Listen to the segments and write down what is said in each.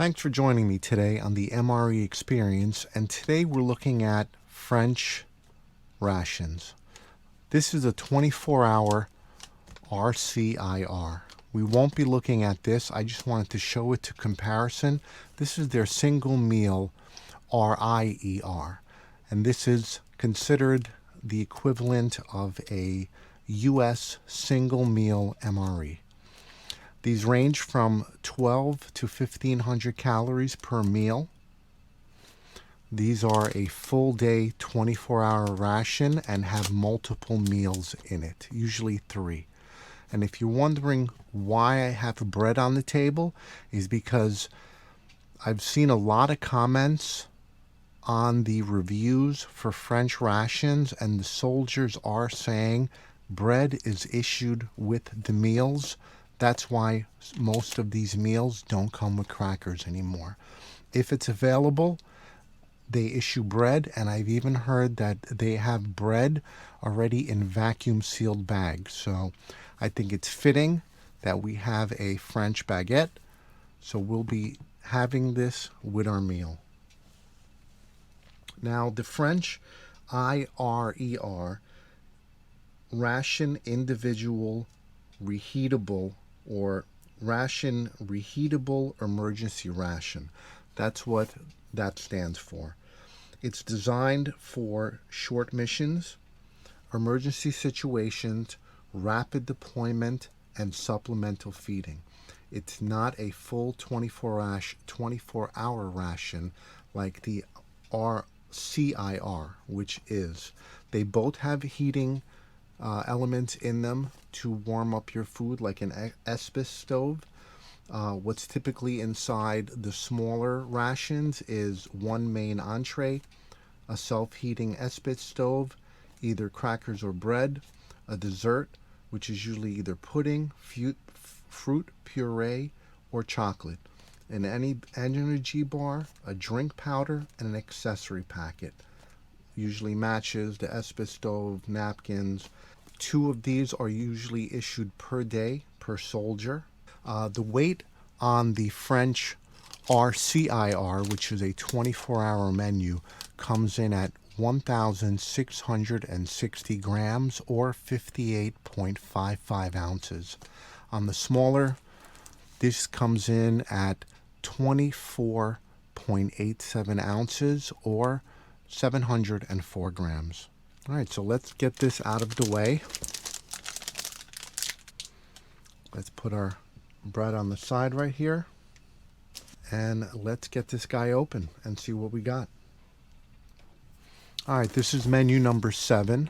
Thanks for joining me today on the MRE Experience, and today we're looking at French rations. This is a 24-hour RCIR. We won't be looking at this. I just wanted to show it to comparison. This is their single meal RIER, and this is considered the equivalent of a U.S. single meal MRE. These range from 12 to 1,500 calories per meal. These are a full day 24-hour ration and have multiple meals in it, usually 3. And if you're wondering why I have bread on the table, is because I've seen a lot of comments on the reviews for French rations, and the soldiers are saying bread is issued with the meals. That's why most of these meals don't come with crackers anymore. If it's available, they issue bread, and I've even heard that they have bread already in vacuum sealed bags. So I think it's fitting that we have a French baguette. So we'll be having this with our meal. Now, the French IRER, Ration Individuelle Reheatable, or Ration Reheatable Emergency Ration. That's what that stands for. It's designed for short missions, emergency situations, rapid deployment, and supplemental feeding. It's not a full 24-hour ration like the RCIR, which is. They both have heating elements in them to warm up your food, like an Esbit stove. What's typically inside the smaller rations is one main entree, a self-heating Esbit stove, either crackers or bread, a dessert, which is usually either pudding, fruit puree, or chocolate, an energy bar, a drink powder, and an accessory packet. Usually matches, the Esbit stove, napkins. 2 of these are usually issued per day per soldier. The weight on the French RCIR, which is a 24-hour menu, comes in at 1,660 grams or 58.55 ounces. On the smaller, this comes in at 24.87 ounces or 704 grams. All right, so let's get this out of the way. Let's put our bread on the side right here. And let's get this guy open and see what we got. All right, this is menu number 7.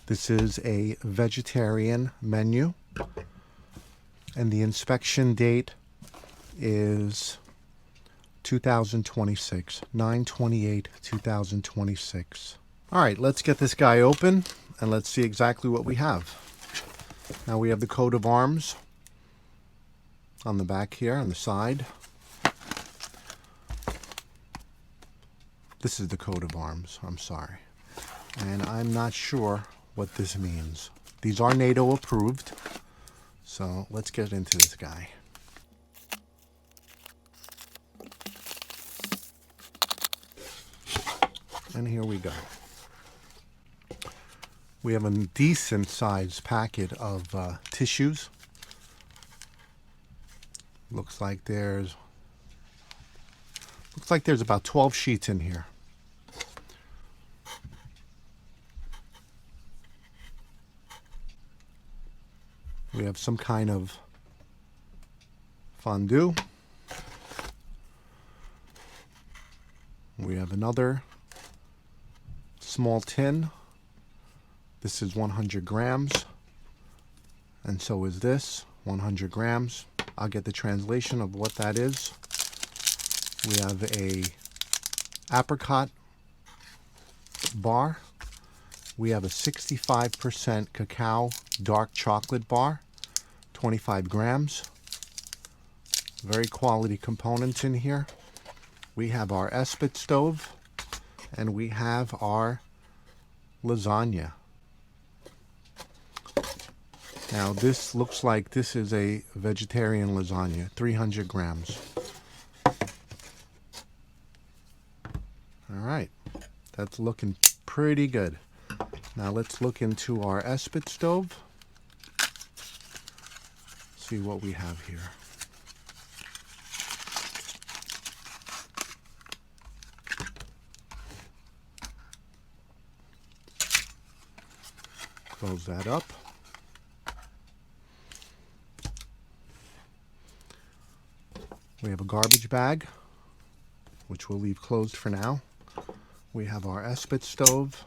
This is a vegetarian menu. And the inspection date is 2026, 9/28/2026. All right, let's get this guy open and let's see exactly what we have. Now we have the coat of arms on the back here, on the side. This is the coat of arms, I'm sorry. And I'm not sure what this means. These are NATO approved, so let's get into this guy. And here we go. We have a decent sized packet of tissues. Looks like there's about 12 sheets in here. We have some kind of fondue. We have another small tin. This is 100 grams, and so is this, 100 grams. I'll get the translation of what that is. We have a apricot bar. We have a 65% cacao dark chocolate bar, 25 grams. Very quality components in here. We have our Esbit stove, and we have our lasagna. Now this looks like this is a vegetarian lasagna, 300 grams. That's looking pretty good. Now let's look into our Esbit stove. See what we have here. Close that up. We have a garbage bag, which we'll leave closed for now. We have our Esbit stove.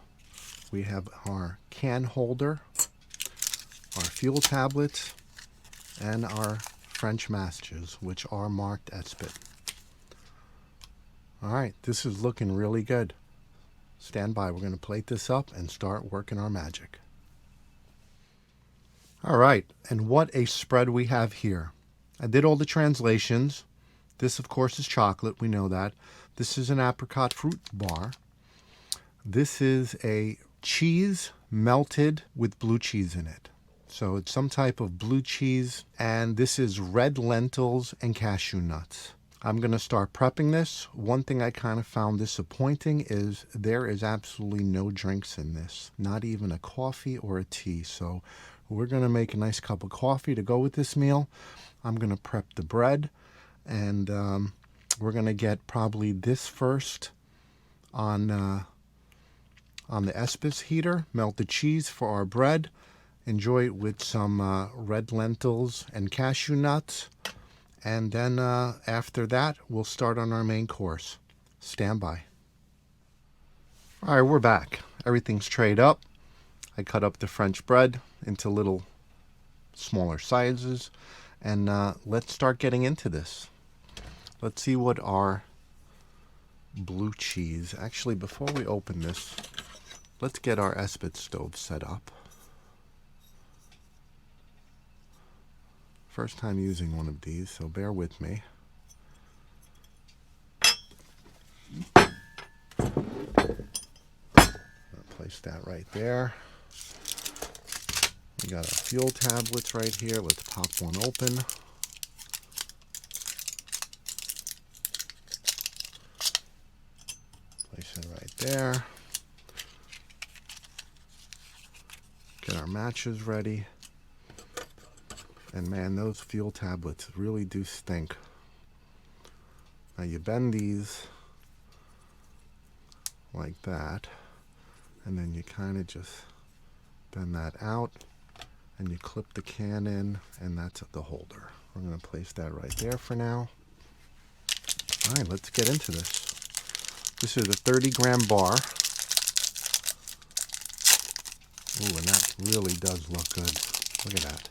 We have our can holder, our fuel tablets, and our French matches, which are marked Esbit. All right, this is looking really good. Stand by. We're going to plate this up and start working our magic. All right, and what a spread we have here. I did all the translations. This, of course, is chocolate. We know that. This is an apricot fruit bar. This is a cheese melted with blue cheese in it. So it's some type of blue cheese. And this is red lentils and cashew nuts. I'm going to start prepping this. One thing I kind of found disappointing is there is absolutely no drinks in this. Not even a coffee or a tea. So we're going to make a nice cup of coffee to go with this meal. I'm going to prep the bread. And we're going to get probably this first on the Esbit heater. Melt the cheese for our bread. Enjoy it with some red lentils and cashew nuts. And then after that, we'll start on our main course. Stand by. All right, we're back. Everything's trayed up. I cut up the French bread into little smaller sizes. And let's start getting into this. Let's see what our blue cheese. Actually, before we open this, let's get our Esbit stove set up. First time using one of these, so bear with me. Place that right there. We got our fuel tablets right here. Let's pop one open. Place it right there. Get our matches ready. And man, those fuel tablets really do stink. Now you bend these like that, and then you kind of just bend that out, and you clip the can in, and that's the holder. We're going to place that right there for now. All right, let's get into this. This is a 30-gram bar. Ooh, and that really does look good. Look at that.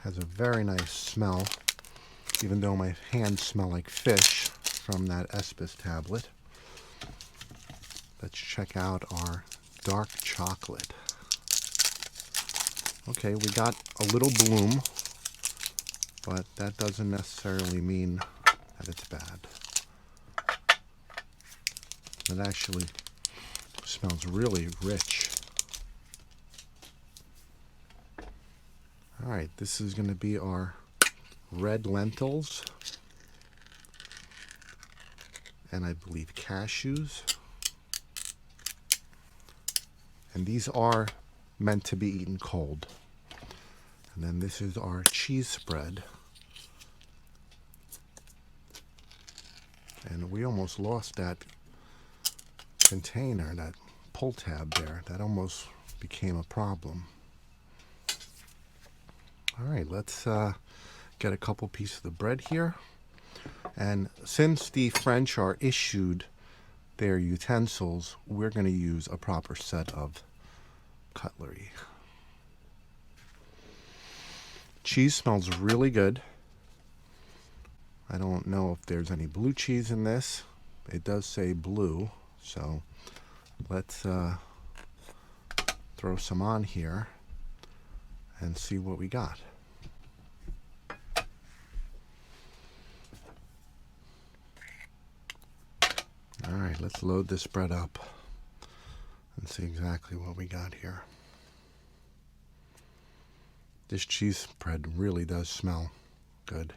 Has a very nice smell, even though my hands smell like fish from that Esbit tablet. Let's check out our dark chocolate. Okay, we got a little bloom, but that doesn't necessarily mean that it's bad. It actually smells really rich. All right, this is going to be our red lentils, and I believe cashews. And these are meant to be eaten cold. And then this is our cheese spread. And we almost lost that container, that pull tab there. That almost became a problem. All right, let's get a couple pieces of the bread here. And since the French are issued their utensils, we're going to use a proper set of cutlery. Cheese smells really good. I don't know if there's any blue cheese in this. It does say blue, so let's throw some on here and see what we got. All right, let's load this bread up and see exactly what we got here. This cheese spread really does smell good.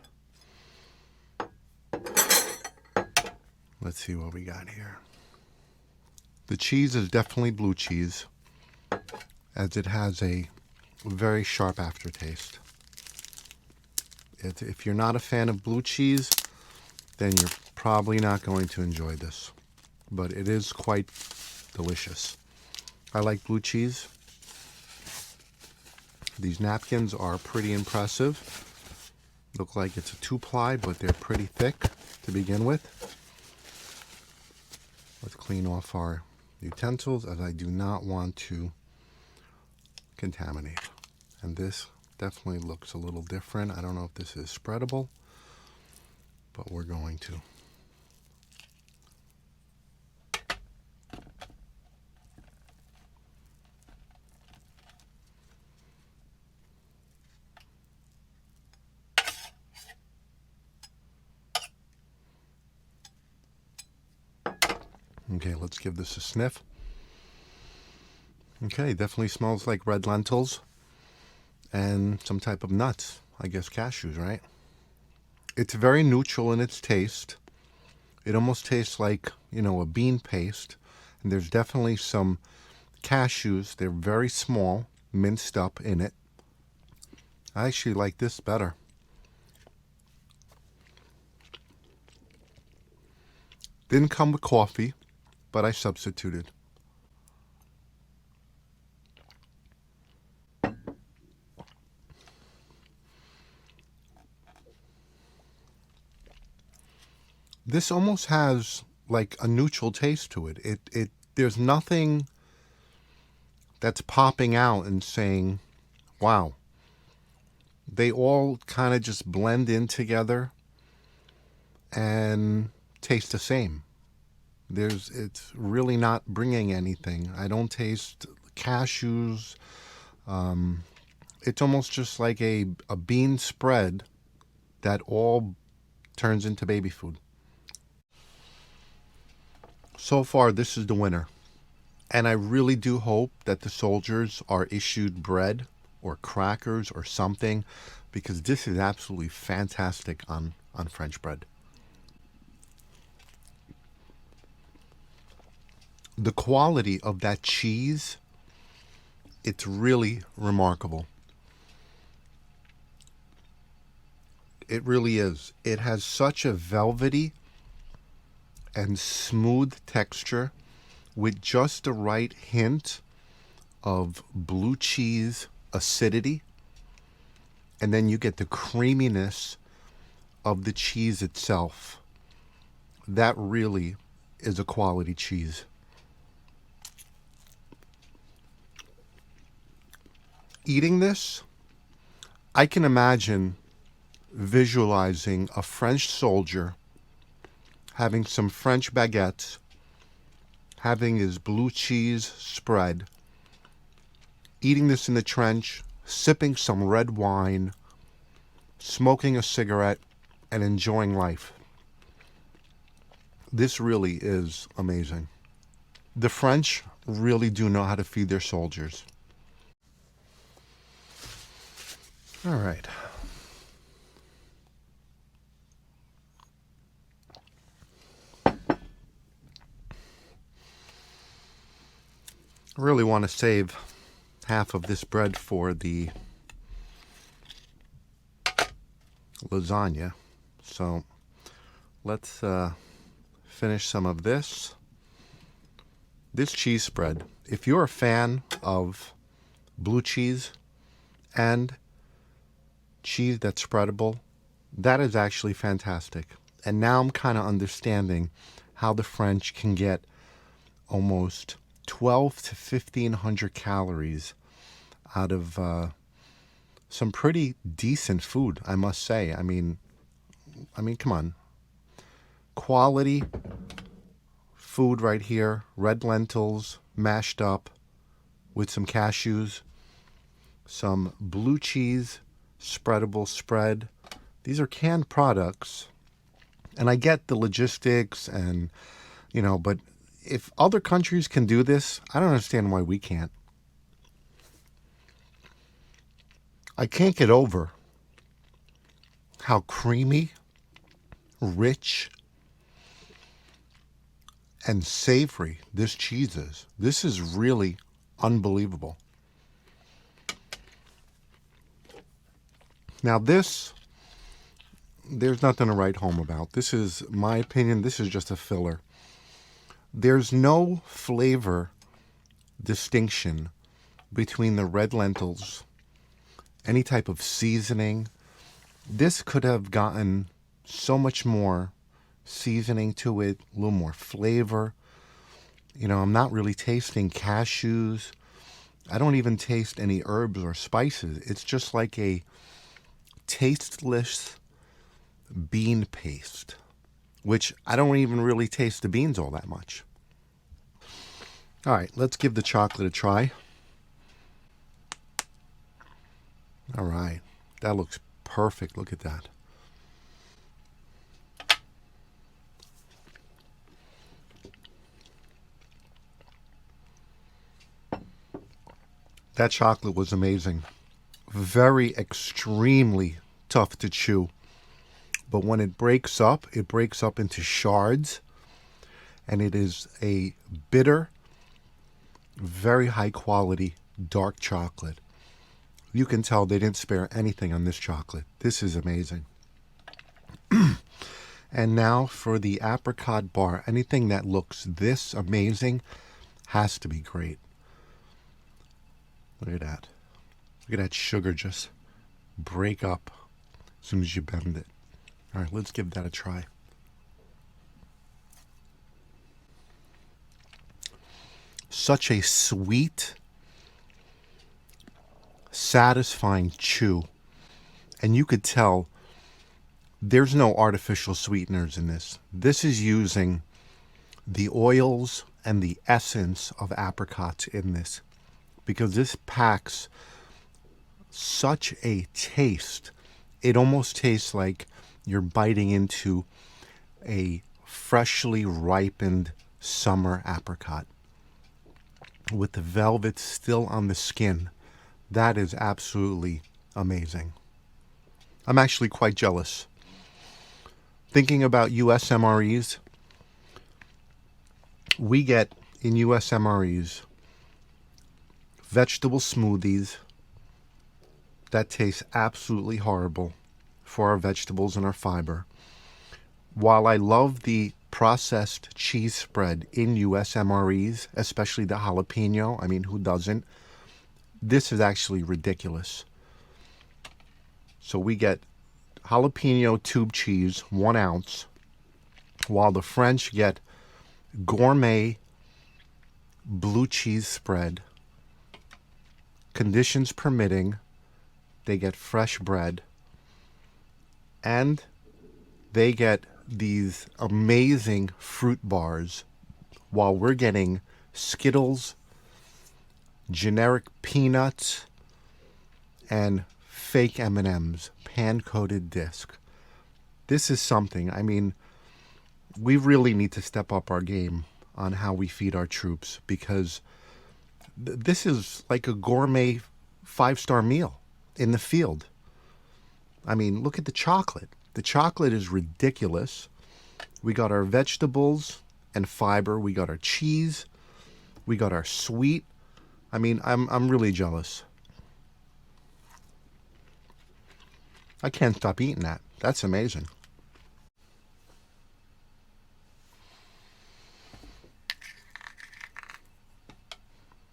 Let's see what we got here. The cheese is definitely blue cheese, as it has a very sharp aftertaste. If you're not a fan of blue cheese, then you're probably not going to enjoy this. But it is quite delicious. I like blue cheese. These napkins are pretty impressive. Look like it's a 2-ply, but they're pretty thick to begin with. Let's clean off our utensils, as I do not want to contaminate. And this definitely looks a little different. I don't know if this is spreadable, but we're going to. Okay, let's give this a sniff. Okay, definitely smells like red lentils and some type of nuts. I guess cashews, right? It's very neutral in its taste. It almost tastes like, a bean paste. And there's definitely some cashews. They're very small, minced up in it. I actually like this better. Didn't come with coffee, but I substituted. This almost has like a neutral taste to it. There's nothing that's popping out and saying, wow. They all kind of just blend in together and taste the same. It's really not bringing anything. I don't taste cashews. It's almost just like a bean spread that all turns into baby food. So far, this is the winner. And I really do hope that the soldiers are issued bread or crackers or something, because this is absolutely fantastic on French bread. The quality of that cheese, it's really remarkable. It really is. It has such a velvety and smooth texture with just the right hint of blue cheese acidity. And then you get the creaminess of the cheese itself. That really is a quality cheese. Eating this, I can imagine visualizing a French soldier having some French baguettes, having his blue cheese spread, eating this in the trench, sipping some red wine, smoking a cigarette, and enjoying life. This really is amazing. The French really do know how to feed their soldiers. All right. I really want to save half of this bread for the lasagna. So let's finish some of this. This cheese spread, if you're a fan of blue cheese and cheese that's spreadable, that is actually fantastic. And now I'm kind of understanding how the French can get almost 12 to 1,500 calories out of some pretty decent food, I must say. I mean, come on. Quality food right here. Red lentils, mashed up with some cashews, some blue cheese, spreadable spread. These are canned products. And I get the logistics and, but if other countries can do this, I don't understand why we can't. I can't get over how creamy, rich, and savory this cheese is. This is really unbelievable. Now this, there's nothing to write home about. This is my opinion. This is just a filler. There's no flavor distinction between the red lentils, any type of seasoning. This could have gotten so much more seasoning to it, a little more flavor. You know, I'm not really tasting cashews. I don't even taste any herbs or spices. It's just like a tasteless bean paste, which I don't even really taste the beans all that much. All right, let's give the chocolate a try. All right, that looks perfect. Look at that. That chocolate was amazing. Very extremely tough to chew. But when it breaks up into shards. And it is a bitter, very high quality dark chocolate. You can tell they didn't spare anything on this chocolate. This is amazing. And now for the apricot bar. Anything that looks this amazing has to be great. Look at that. Look at that sugar just break up as soon as you bend it. All right, let's give that a try. Such a sweet, satisfying chew. And you could tell there's no artificial sweeteners in this. This is using the oils and the essence of apricots in this, because this packs such a taste. It almost tastes like you're biting into a freshly ripened summer apricot with the velvet still on the skin. That is absolutely amazing. I'm actually quite jealous. Thinking about US MREs, we get in US MREs vegetable smoothies that taste absolutely horrible for our vegetables and our fiber. While I love the processed cheese spread in US MREs, especially the jalapeno, I mean, who doesn't? This is actually ridiculous. So we get jalapeno tube cheese, 1 ounce, while the French get gourmet blue cheese spread. Conditions permitting, they get fresh bread, and they get these amazing fruit bars, while we're getting Skittles, generic peanuts, and fake M&Ms, pan-coated disc. This is something, I mean, we really need to step up our game on how we feed our troops, because this is like a gourmet 5-star meal in the field. I mean, look at the chocolate. The chocolate is ridiculous. We got our vegetables and fiber. We got our cheese. We got our sweet. I mean, I'm really jealous. I can't stop eating that. That's amazing.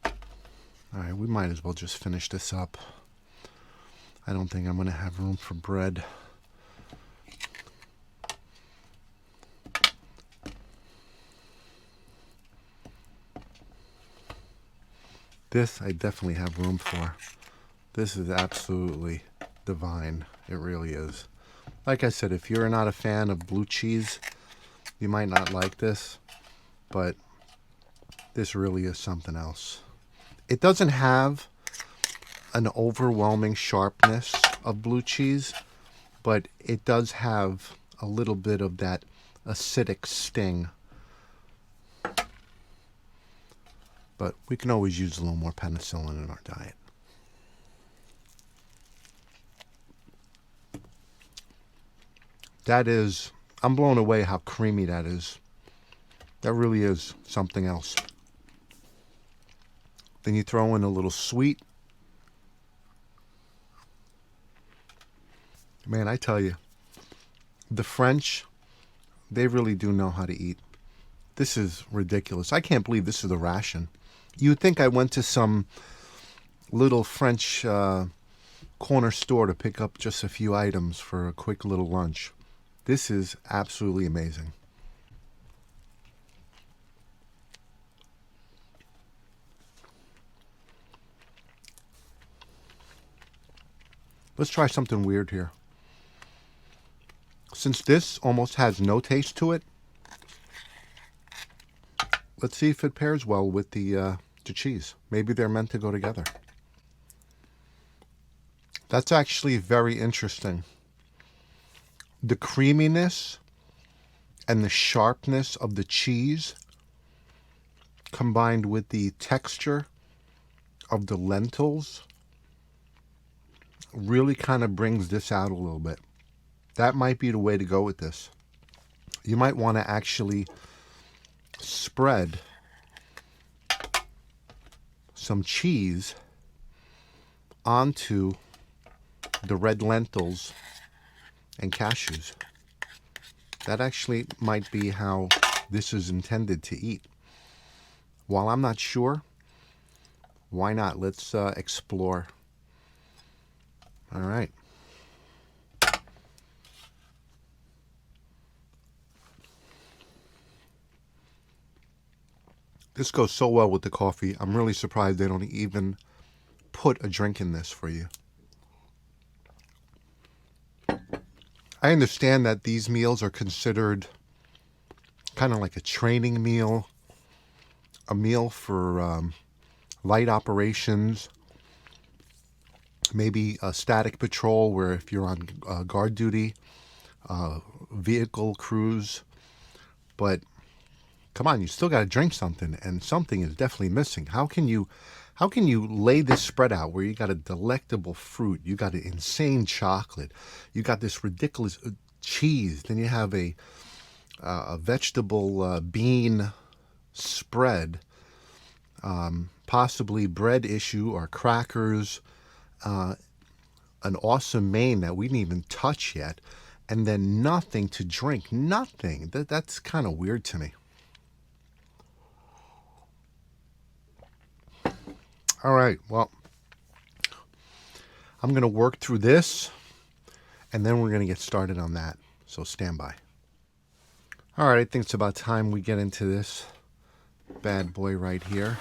All right, we might as well just finish this up. I don't think I'm going to have room for bread. This I definitely have room for. This is absolutely divine. It really is. Like I said, if you're not a fan of blue cheese, you might not like this, but this really is something else. It doesn't have an overwhelming sharpness of blue cheese, but it does have a little bit of that acidic sting. But we can always use a little more penicillin in our diet. That is, I'm blown away how creamy that is. That really is something else. Then you throw in a little sweet. Man, I tell you, the French, they really do know how to eat. This is ridiculous. I can't believe this is the ration. You'd think I went to some little French corner store to pick up just a few items for a quick little lunch. This is absolutely amazing. Let's try something weird here. Since this almost has no taste to it, let's see if it pairs well with the cheese. Maybe they're meant to go together. That's actually very interesting. The creaminess and the sharpness of the cheese combined with the texture of the lentils really kind of brings this out a little bit. That might be the way to go with this. You might want to actually spread some cheese onto the red lentils and cashews. That actually might be how this is intended to eat. While I'm not sure, why not? Let's explore. All right. This goes so well with the coffee. I'm really surprised they don't even put a drink in this for you. I understand that these meals are considered kind of like a training meal, a meal for light operations, maybe a static patrol where if you're on guard duty, vehicle crews, but come on, you still got to drink something, and something is definitely missing. How can you lay this spread out where you got a delectable fruit, you got an insane chocolate, you got this ridiculous cheese, then you have a vegetable bean spread, possibly bread issue or crackers, an awesome main that we didn't even touch yet, and then nothing to drink, nothing. That's kind of weird to me. All right, well, I'm going to work through this, and then we're going to get started on that. So stand by. All right, I think it's about time we get into this bad boy right here.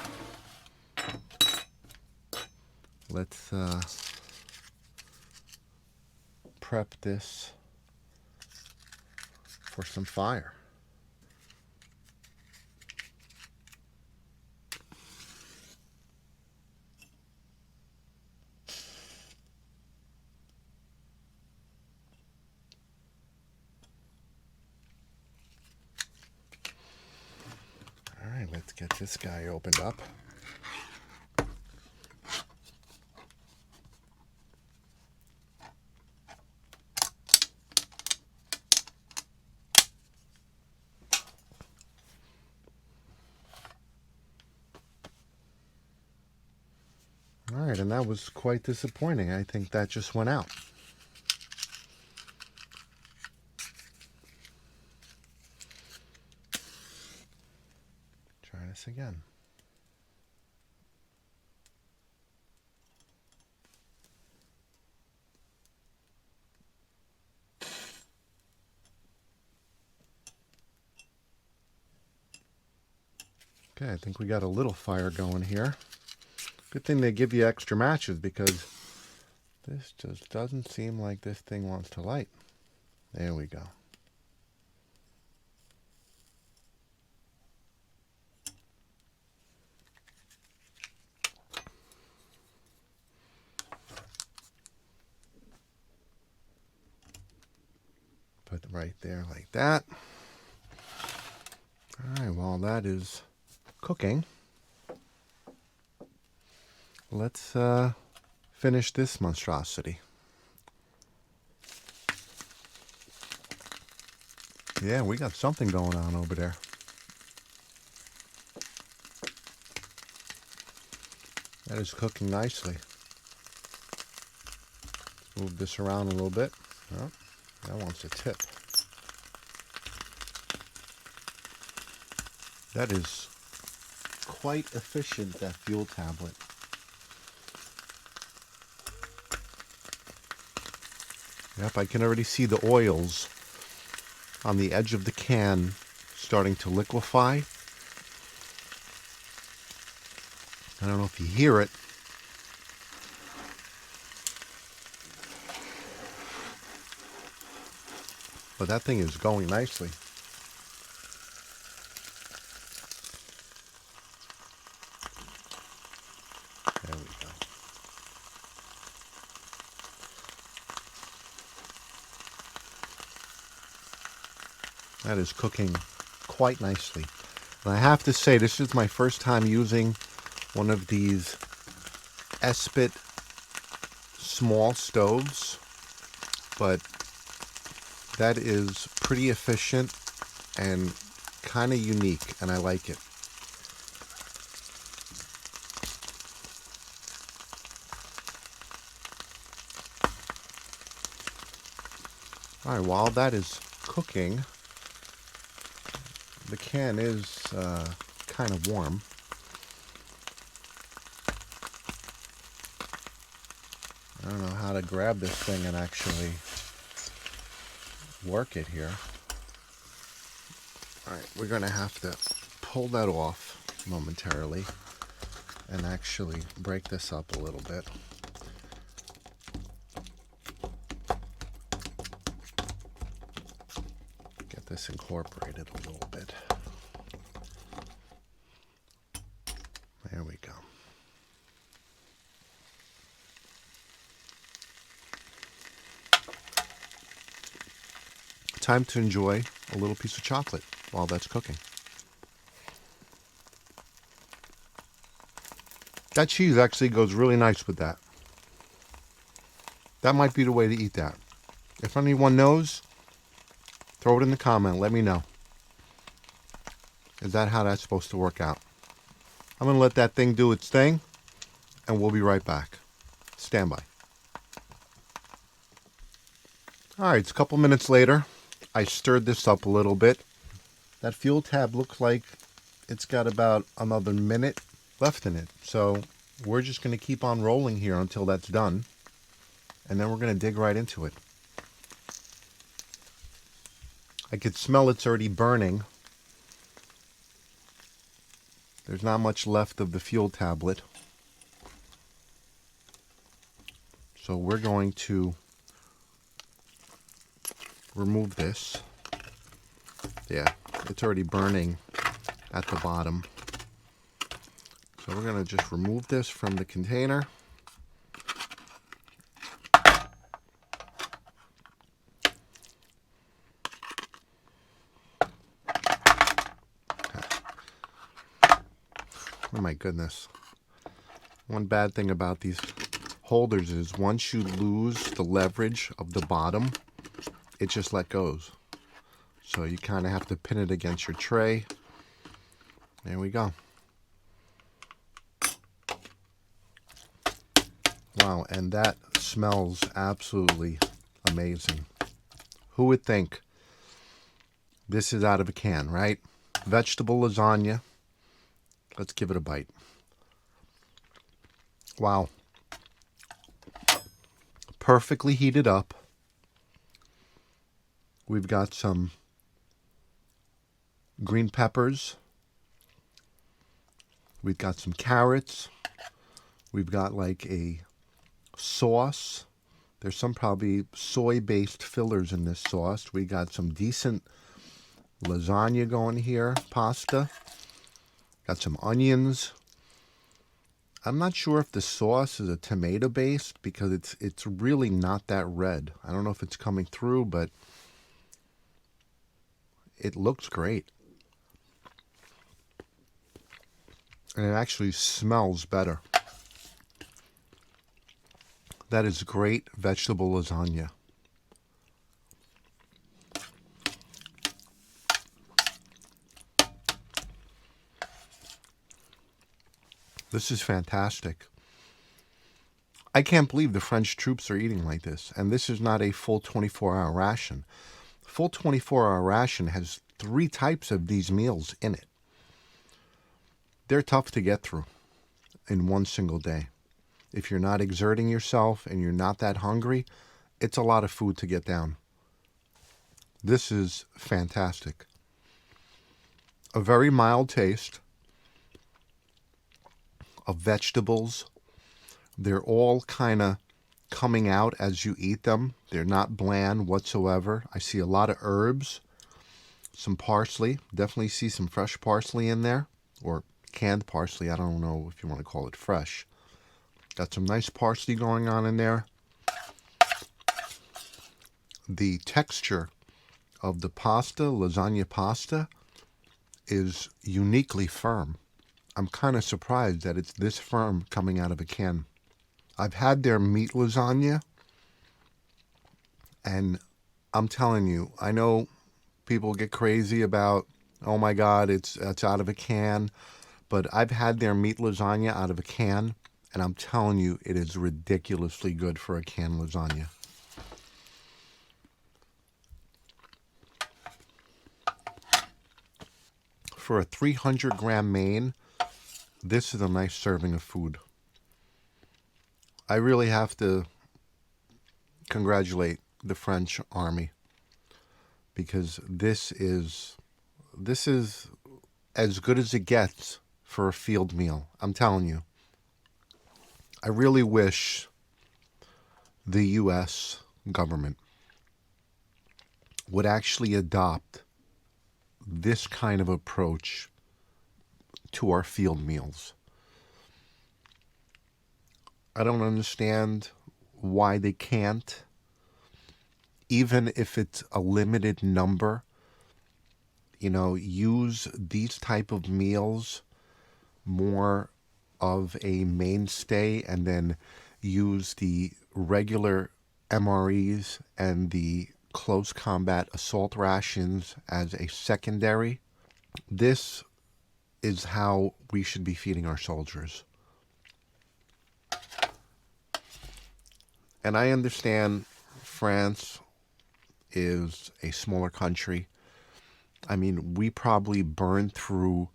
Let's prep this for some fire. All right, let's get this guy opened up. All right, and that was quite disappointing. I think that just went out. Try this again. Okay, I think we got a little fire going here. Good thing they give you extra matches because this just doesn't seem like this thing wants to light. There we go. Put it right there like that. All right, while that is cooking, let's finish this monstrosity. Yeah, we got something going on over there. That is cooking nicely. Let's move this around a little bit. Oh, that wants a tip. That is quite efficient, that fuel tablet. Yep, I can already see the oils on the edge of the can starting to liquefy. I don't know if you hear it. But that thing is going nicely. There we go. That is cooking quite nicely. And I have to say, this is my first time using one of these Esbit small stoves, but that is pretty efficient and kind of unique, and I like it. All right, while that is cooking, the can is kind of warm. I don't know how to grab this thing and actually work it here. All right, we're going to have to pull that off momentarily and actually break this up a little bit. Get this incorporated a little bit. There we go. Time to enjoy a little piece of chocolate while that's cooking. That cheese actually goes really nice with that. That might be the way to eat that. If anyone knows, throw it in the comment. Let me know. Is that how that's supposed to work out? I'm going to let that thing do its thing, and we'll be right back. Stand by. All right, it's a couple minutes later. I stirred this up a little bit. That fuel tab looks like it's got about another minute left in it. So we're just going to keep on rolling here until that's done. And then we're going to dig right into it. I could smell it's already burning. There's not much left of the fuel tablet. So we're going to remove this. Yeah, it's already burning at the bottom. So we're going to just remove this from the container. Oh my goodness. One bad thing about these holders is once you lose the leverage of the bottom, it just let goes. So you kind of have to pin it against your tray. There we go. Wow, and that smells absolutely amazing. Who would think this is out of a can, right? Vegetable lasagna. Let's give it a bite. Wow. Perfectly heated up. We've got some green peppers. We've got some carrots. We've got like a sauce. There's some probably soy-based fillers in this sauce. We got some decent lasagna going here, pasta. Got some onions. I'm not sure if the sauce is a tomato based because it's really not that red. I don't know if it's coming through, but it looks great. And it actually smells better. That is great vegetable lasagna. This is fantastic. I can't believe the French troops are eating like this. And this is not a full 24-hour ration. Full 24-hour ration has 3 types of these meals in it. They're tough to get through in one single day. If you're not exerting yourself and you're not that hungry, it's a lot of food to get down. This is fantastic. A very mild taste of vegetables. They're all kind of coming out as you eat them. They're not bland whatsoever. I see a lot of herbs, some parsley. Definitely see some fresh parsley in there, or canned parsley. I don't know if you want to call it fresh. Got some nice parsley going on in there. The texture of the pasta, lasagna pasta, is uniquely firm. I'm kind of surprised that it's this firm coming out of a can. I've had their meat lasagna, and I'm telling you, I know people get crazy about, oh my God, it's out of a can, but I've had their meat lasagna out of a can, and I'm telling you, it is ridiculously good for a canned lasagna. For a 300-gram main, this is a nice serving of food. I really have to congratulate the French army, because this is as good as it gets for a field meal. I'm telling you. I really wish the U.S. government would actually adopt this kind of approach to our field meals. I don't understand why they can't, even if it's a limited number, use these type of meals more of a mainstay, and then use the regular MREs and the close combat assault rations as a secondary. This is how we should be feeding our soldiers. And I understand France is a smaller country. I mean, we probably burned through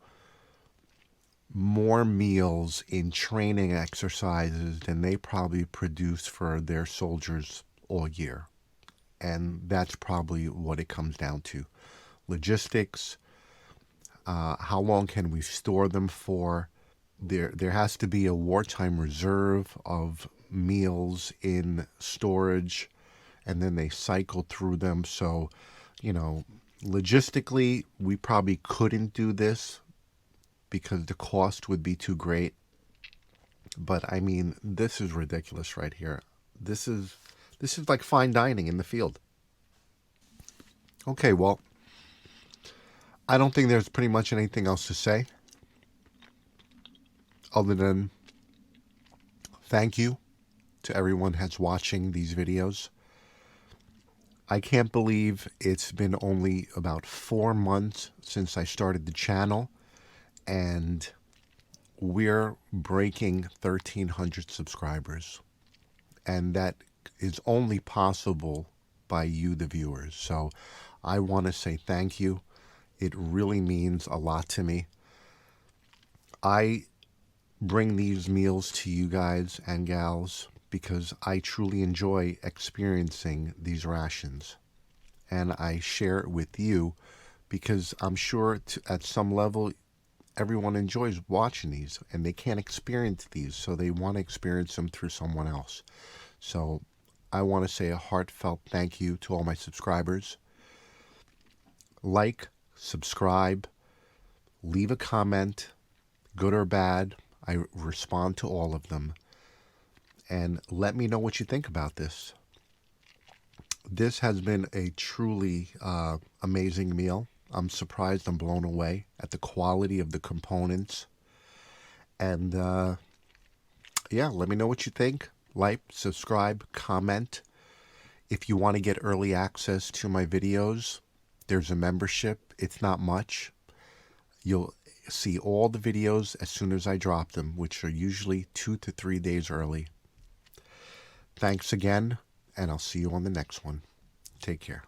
more meals in training exercises than they probably produce for their soldiers all year. And that's probably what it comes down to. Logistics, how long can we store them for? There has to be a wartime reserve of meals in storage, and then they cycle through them. So, logistically, we probably couldn't do this because the cost would be too great. But I mean, this is ridiculous right here. This is like fine dining in the field. Okay, well, I don't think there's pretty much anything else to say other than thank you to everyone that's watching these videos. I can't believe it's been only about 4 months since I started the channel, and we're breaking 1,300 subscribers. And that is only possible by you, the viewers. So I want to say thank you. It really means a lot to me. I bring these meals to you guys and gals because I truly enjoy experiencing these rations. And I share it with you because I'm sure at some level everyone enjoys watching these, and they can't experience these, so they want to experience them through someone else. So I want to say a heartfelt thank you to all my subscribers. Like, subscribe, leave a comment, good or bad. I respond to all of them. And let me know what you think about this. This has been a truly amazing meal. I'm surprised, I'm blown away at the quality of the components. And yeah, let me know what you think. Like, subscribe, comment. If you want to get early access to my videos, there's a membership. It's not much. You'll see all the videos as soon as I drop them, which are usually 2 to 3 days early. Thanks again, and I'll see you on the next one. Take care.